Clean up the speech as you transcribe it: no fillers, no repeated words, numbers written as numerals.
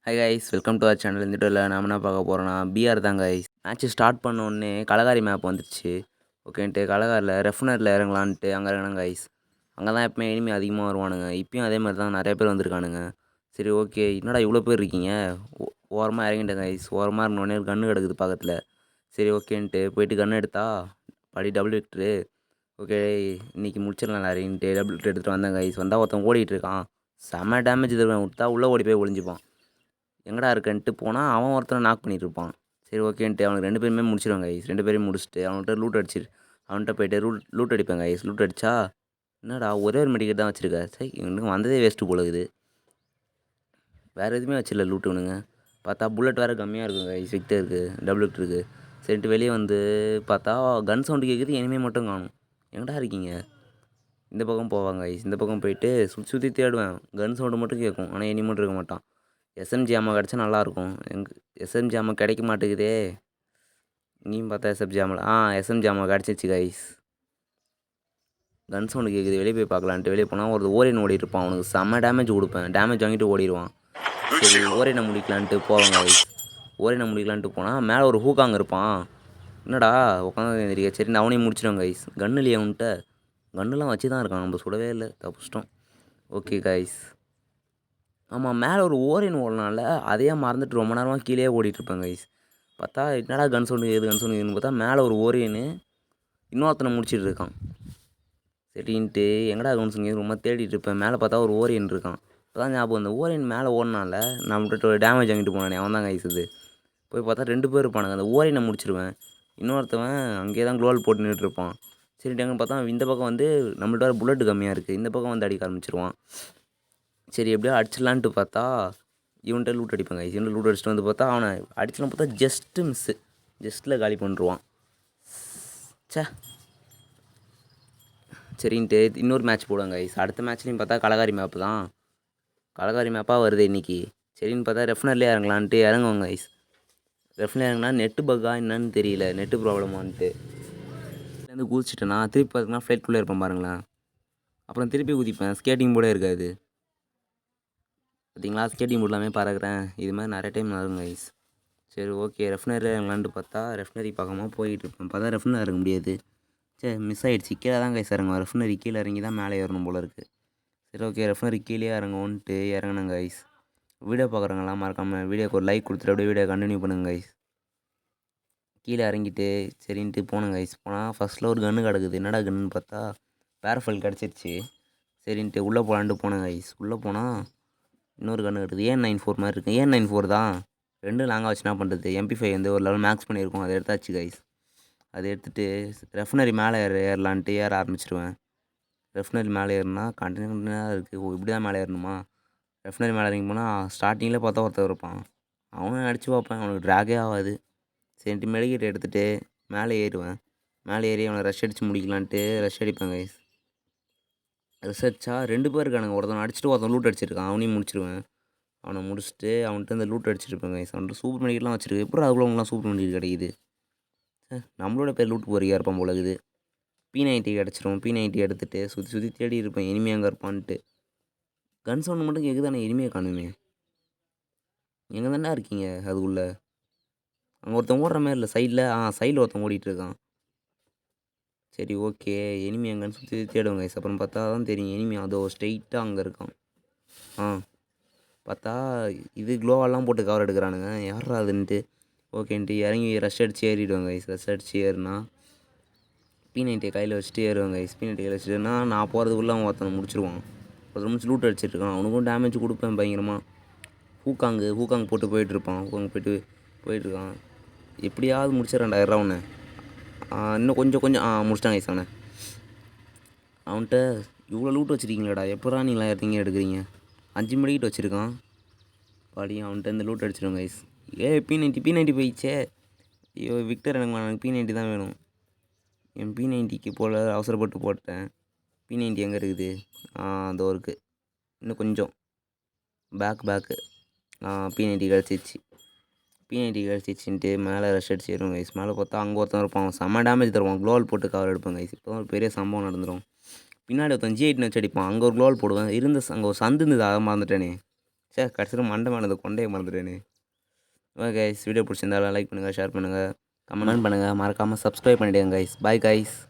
High guys welcome to our channel. இந்த வீடியோவில் நாம என்ன பார்க்க போகிறோம்னா பிஆர் தான் கைஸ். மேட்ச் ஸ்டார்ட் பண்ண உடனே கலகாரி மேப் வந்துடுச்சு. ஓகேன்ட்டு கலகாரில் ரெஃபனரில் இறங்கலான்ட்டு அங்கே இறங்கினாங்க கைஸ். அங்கே தான் எப்பவுமே எனிமி அதிகமாக வருவானுங்க. இப்பயும் அதே மாதிரி தான் நிறைய பேர் வந்திருக்கானுங்க. சரி ஓகே, என்னடா இவ்வளோ பேர் இருக்கீங்க? ஓரமாக இறங்கிட்டேன் கைஸ். ஓரமாக இருந்தோடனே கன்று கிடக்குது பக்கத்தில். சரி ஓகேன்ட்டு போயிட்டு கன்று எடுத்தா படி டபுள் விக்ட்ரு. ஓகே இன்றைக்கி முடிச்சிடலாம் நிறையன்ட்டு டபுள் விக்ட்ரு எடுத்துகிட்டு வந்தேன் கைஸ். வந்தால் ஒருத்தன் ஓடிட்டு இருக்கான். செம்ம டேமேஜ் தருவேன் விட்டா உள்ளே ஓடி போய் ஒளிஞ்சிப்பான். எங்கடா இருக்கன்ட்டு போனால் அவன் ஒருத்தனை நாக் பண்ணிட்டு இருப்பான். சரி ஓகேன்ட்டு அவனுக்கு 2 பேருமே முடிச்சிடுவாங்க கைஸ். 2 பேரையும் முடிச்சுட்டு அவன்கிட்ட லூட் அவன்கிட்ட போய்ட்டு லூட் அடிப்பேன் கைஸ். லூட் அடித்தா என்னடா ஒரே ஒரு மெடிக்கெட் தான் வச்சுருக்க. சரி இவனுக்கு வந்ததே வேஸ்ட்டு போல இருக்குது. வேறு எதுவுமே வச்சிடல லூட் இவனுங்க. பார்த்தா புல்லட் வேறு கம்மியாக இருக்கும் கைஸ். விக்டர் இருக்குது, டபுள் விக்டர் இருக்குது. சரின்ட்டு வெளியே வந்து பார்த்தா கன் சவுண்டு கேட்குது, எனிமே மட்டும் காணும். எங்கடா இருக்கீங்க? இந்த பக்கம் போவாங்க கைஸ். இந்த பக்கம் போயிட்டு சுற்றி சுற்றி தேடுவேன். கன் சவுண்டு மட்டும் கேட்கும், ஆனால் எனிமே மட்டும் இருக்க மாட்டான். எஸ்எம்ஜி ஆமாம் கிடச்சா நல்லாயிருக்கும். எஸ்எம்ஜி ஆமாம் கிடைக்க மாட்டேங்குதே. நீயும் பார்த்தா எஸ்எம்ஜி ஆமாம் எஸ்எம்ஜி ஆமாம் கிடச்சிச்சு கைஸ். கன் சவுண்டு கேட்குது, வெளியே போய் பார்க்கலான்ட்டு வெளியே போனால் ஒரு ஓரியன் ஓடி இருப்பான். அவனுக்கு செம்ம டேமேஜ் கொடுப்பேன். டேமேஜ் வாங்கிட்டு ஓடிடுவான். சரி ஓரியனை முடிக்கலான்ட்டு போவாங்க கைஸ். ஓரியனை முடிக்கலான்ட்டு போனால் மேலே ஒரு ஹூக்காங்க இருப்பான். என்னடா உட்காந்து சரி நான் அவனையும் முடிச்சிடுவேன் கைஸ். கன்னு இல்லையா அவன்கிட்ட? கன்னுலாம் வச்சு தான் இருக்கான். நம்ம சுடவே இல்லை, தப்பிச்சிட்டோம். Okay guys. ஆமாம் மேலே ஒரு ஓரியன் ஓடனால அதையே மறந்துட்டு ரொம்ப நேரமாக கீழே ஓடிட்டுருப்பேன் கைஸ். பார்த்தா என்னடா கன் சவுண்டு கன் சவுண்டு பார்த்தா மேலே ஒரு ஓரியனு இன்னொருத்தனை முடிச்சிட்டு இருக்கான். சரின்ட்டு எங்கடா கன் சவுண்டு ரொம்ப தேடிட்டு இருப்பேன். மேலே பார்த்தா ஒரு ஓரியன் இருக்கான். இப்போ தான் ஞாபகம் அந்த ஓரியன் மேலே ஓடினால நம்மகிட்ட ஒரு டேமேஜ் வாங்கிட்டு போனானே அவன் தான் கைஸ். இது போய் பார்த்தா 2 பேர் இருப்பானுங்க. அந்த ஓரியனை முடிச்சிருவேன். இன்னொருத்தவன் அங்கேயே தான் க்ளோவல் போட்டு நின்றுட்டுருப்பான். சரின்ட்டு எங்கே பார்த்தா இந்த பக்கம் வந்து நம்மள்ட்ட புல்லட் கம்மியாக இருக்குது. இந்த பக்கம் வந்து அடிக்க ஆரம்பிச்சிருவான். சரி எப்படியோ அடிச்சிடலான்ட்டு பார்த்தா இவன்கிட்ட லூட் அடிப்பாங்க. இவன்கிட்ட லூட் அடிச்சுட்டு வந்து பார்த்தா அவனை அடிச்சலாம் பார்த்தா ஜஸ்ட்டு மிஸ்ஸு. ஜஸ்ட்டில் காலி பண்ணிடுவான். சே சரின்ட்டு இன்னொரு மேட்ச் போடுவாங்க கைஸ். அடுத்த மேட்ச்லேயும் பார்த்தா கலகாரி மேப்பு தான். கலகாரி மேப்பாக வருது இன்றைக்கி. சரின்னு பார்த்தா ரெஃபனர்லேயே இறங்கலான்ட்டு இறங்குவாங்க கைஸ். ரெஃபனர் இறங்கினா நெட்டு பக்கா என்னன்னு தெரியல, நெட்டு ப்ராப்ளமான்ட்டு வந்து குதிச்சிட்டேன்னா திருப்பி பார்த்தீங்கன்னா ஃப்ளைட்குள்ளே இருப்பேன் பாருங்களேன். அப்புறம் திருப்பி குதிப்பேன். ஸ்கேட்டிங் போர்டே இருக்காது. பார்த்தீங்களா, ஸ்கேட்டிங் போர்ட் எல்லாமே பறக்கிறேன். இது மாதிரி நிறைய டைம் நடக்கும் கைஸ். சரி ஓகே ரெஃபனரி இறங்கலான்ட்டு பார்த்தா ரெஃபனரி பார்க்காம போயிட்டு இருப்பேன். பார்த்தா ரெஃபனர் இறங்க முடியாது. சரி மிஸ் ஆகிடுச்சு. கீழே தான் கைஸ் இறங்குவேன். ரெஃபனரி கீழே இறங்கி தான் மேலே ஏறணும் போல இருக்குது. சரி ஓகே ரெஃபனரி கீழே இறங்குவோன்ட்டு இறங்கினேன் கைஸ். வீடியோ பார்க்குறவங்களாம் மறக்காமல் வீடியோக்கு ஒரு லைக் கொடுத்துட்டு அப்படியே வீடியோ கண்டினியூ பண்ணுங்க கைஸ். கீழே இறங்கிட்டு சரின்ட்டு போனேன் கைஸ். போனால் ஃபஸ்ட்டில் ஒரு கன்று கிடக்குது. என்னடா கன்றுன்னு பார்த்தா பேரஃபல் கிடச்சிருச்சு. சரின்ட்டு உள்ளே போகலான்ட்டு போனேன் கைஸ். உள்ளே போனால் இன்னொரு கன்று கிடக்குது. AN94 மாதிரி இருக்குது. AN94 தான். 2 லாங்காக வச்சு என்ன பண்ணுறது? MP5 வந்து ஒரு லெவல் மேக்ஸ் பண்ணியிருக்கோம். அதை எடுத்தாச்சு கைஸ். அதை எடுத்துகிட்டு ரெஃபனரி மேலே ஏறலான்ட்டு ஏற ஆரம்பிச்சிடுவேன். ரெஃபனரி மேலே ஏறினா கண்டினியூவாக இருக்குது. ஓ இப்படி தான் மேலே ஏறணுமா? ரெஃபனரி மேலே இறங்கி போனால் ஸ்டார்டிங்கில் பார்த்தா ஒருத்தர் இருப்பான். அவனும் அடித்து பார்ப்பேன். அவனுக்கு ட்ராகே ஆகாது. சரின்ட்டு மெடிக்கெட் எடுத்துகிட்டு மேலே ஏறுவேன். மேலே ஏறி அவனை ரஷ் அடித்து முடிக்கலான்ட்டு ரஷ் அடிப்பேன் கைஸ். ரஷ் அடித்தா 2 பேர் இருக்கானுங்க. ஒருத்தன் அடிச்சுட்டு ஒருத்தன் லூட் அடிச்சிருக்கான். அவனையும் முடிச்சிடுவேன். அவனை முடிச்சுட்டு அவன்கிட்ட இந்த லூட் அடிச்சிருப்பேன் கைஸ். அவன்கிட்ட சூப்பர் மெடிக்கெட்லாம் வச்சிருக்கு. எப்படி அதுக்குள்ளவங்களாம் சூப்பர் மெடிக்கெட் கிடைக்குது? நம்மளோட பேர் லூட் போறியா இருப்பான் போல இருக்குது. P90 கிடச்சிரும். P90 எடுத்துகிட்டு சுற்றி சுற்றி தேடி இருப்பேன் எனிமே அங்கே இருப்பான்ட்டு. கன் சவுண்டு மட்டும் கேட்குது, ஆனால் எனிமையை காணுமே. எங்கே தானே இருக்கீங்க அதுக்குள்ளே? அங்கே ஒருத்தன் ஓடுற மாதிரி இல்லை சைடில். சைடில் ஒருத்தன் ஓடிட்டு இருக்கான். சரி ஓகே எனிமி எங்கன்னு சுற்றி தேடுவாங்க கைஸ். அப்புறம் பார்த்தா தான் தெரியும் எனிமி அதோ ஸ்ட்ரெயிட்டாக அங்கே இருக்கான். பார்த்தா இது க்ளோவெல்லாம் போட்டு கவர் எடுக்கிறானுங்க. யாரா அதுன்ட்டு ஓகேன்ட்டு இறங்கி ரஷ் அடித்து ஏறிடுவாங்க கைஸ். ரஷ் அடித்து ஏறுனா P90 கையில் வச்சுட்டு ஏறுவாங்க கைஸ். P90 கையில் வச்சுட்டுனா நான் போகிறதுக்குள்ளே அவன் ஒருத்தனை முடிச்சிடுவான். ஒருத்தர் முடிச்சு லூட் அடிச்சிட்ருக்கான். அவனுக்கும் டேமேஜ் கொடுப்பேன் பயங்கரமாக. ஹூக்காங் போட்டு போயிட்டுருப்பான். ஹூக்காங் போயிட்டுருக்கான். எப்படியாவது முடிச்சிடறேன்டா அவனை. இன்னும் கொஞ்சம் முடிச்சிட்டாங்க கைஸ் அவனை. அவன்கிட்ட இவ்வளோ லூட் வச்சுருக்கீங்களாடா, எப்போடா நீங்களாம் எடுக்கிறீங்க? 5 மெடிக்கெட் வச்சுருக்கான். பாடி அவன்கிட்ட இந்த லூட் அடிச்சிடுவாங்க கைஸ். P90 போயிடுச்சே. ஐயோ விக்டர் எனக்கு P90 தான் வேணும். என் P90க்கு போல் அவசரப்பட்டு போட்டேன். P90 எங்கே இருக்குது? அதோ இருக்குது. இன்னும் கொஞ்சம் பேக்கு P90 கிடச்சிச்சின்ட்டு மேலே ரஷ் அடிச்சு ஏறும் கைஸ். மேலே பார்த்தா அங்கே ஒருத்தன் இருப்பான். அவன் செம்ம டேமேஜ் தருவான். க்ளோவல் போட்டு கவர் எடுப்பாங்க கைஸ். இப்போ ஒரு பெரிய சம்பவம் நடந்துடும். பின்னாடி ஒருத்தன் G8 வச்சு அடிப்பான். அங்கே ஒரு க்ளோவல் போடுவேன். அங்கே ஒரு சந்து இருந்தது, அதை மறந்துட்டேனே. கடைசியில் மண்டை மேலே கொண்டையை மறந்துட்டேனே. ஓகே கைஸ், வீடியோ பிடிச்சிருந்தாலும் லைக் பண்ணுங்கள், ஷேர் பண்ணுங்கள், கமெண்ட் பண்ணுங்கள், மறக்காமல் சப்ஸ்கிரைப் பண்ணிவிடுங்க கைஸ். Bye guys.